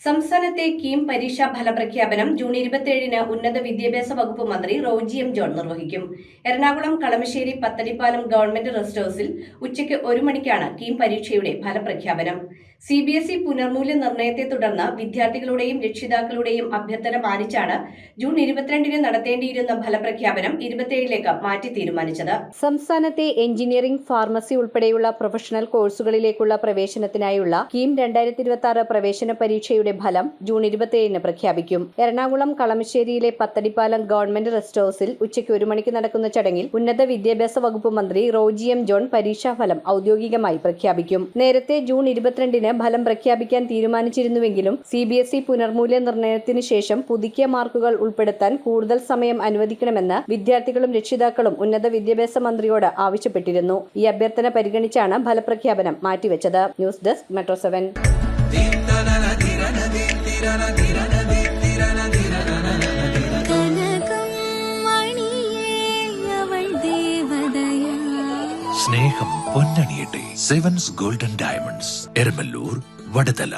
സംസ്ഥാനത്തെ കീം പരീക്ഷാ ഫലപ്രഖ്യാപനം ജൂൺ 27-ന് ഉന്നത വിദ്യാഭ്യാസ വകുപ്പ് മന്ത്രി റോജി എം ജോൺ നിർവഹിക്കും. എറണാകുളം കളമശ്ശേരി പത്തടിപ്പാലം ഗവൺമെന്റ് റെസ്റ്റ് ഹൌസിൽ ഉച്ചയ്ക്ക് 1 മണിക്കാണ് കീം പരീക്ഷയുടെ ഫലപ്രഖ്യാപനം. CBSE പുനർമൂല്യനിർണ്ണയത്തെ തുടർന്ന് വിദ്യാർത്ഥികളുടെയും രക്ഷിതാക്കളുടെയും അഭ്യർത്ഥന മാനിച്ചാണ് ജൂൺ 22-ന് നടത്തേണ്ടിയിരുന്ന ഫലപ്രഖ്യാപനം 27ലേക്ക് മാറ്റി തീരുമാനിച്ചത്. സംസ്ഥാനത്തെ എഞ്ചിനീയറിംഗ്, ഫാർമസി ഉൾപ്പെടെയുള്ള പ്രൊഫഷണൽ കോഴ്സുകളിലേക്കുള്ള പ്രവേശനത്തിനായുള്ള കീം 2026 പ്രവേശന പരീക്ഷയുടെ ഫലം ജൂൺ 27-ന് പ്രഖ്യാപിക്കും. എറണാകുളം കളമശ്ശേരിയിലെ പത്തടിപ്പാലം ഗവൺമെന്റ് റെസ്റ്റ് ഹൌസിൽ ഉച്ചയ്ക്ക് 1 മണിക്ക് നടക്കുന്ന ചടങ്ങിൽ ഉന്നത വിദ്യാഭ്യാസ വകുപ്പ് മന്ത്രി റോജി എം ജോൺ പരീക്ഷാഫലം ഔദ്യോഗികമായി പ്രഖ്യാപിക്കും. നേരത്തെ ജൂൺ 22-ന് ഫലം പ്രഖ്യാപിക്കാൻ തീരുമാനിച്ചിരുന്നുവെങ്കിലും CBSE പുനർമൂല്യനിർണ്ണയത്തിന് ശേഷം പുതുക്കിയ മാർക്കുകൾ ഉൾപ്പെടുത്താൻ കൂടുതൽ സമയം അനുവദിക്കണമെന്ന് വിദ്യാർത്ഥികളും രക്ഷിതാക്കളും ഉന്നത വിദ്യാഭ്യാസ മന്ത്രിയോട് ആവശ്യപ്പെട്ടിരുന്നു. ഈ അഭ്യർത്ഥന പരിഗണിച്ചാണ് ഫലപ്രഖ്യാപനം മാറ്റിവെച്ചത്. News desk metro 7. സ്നേഹം പൊന്നണിയട്ടെ. 7's golden diamonds, Eramalloor, Vadathala.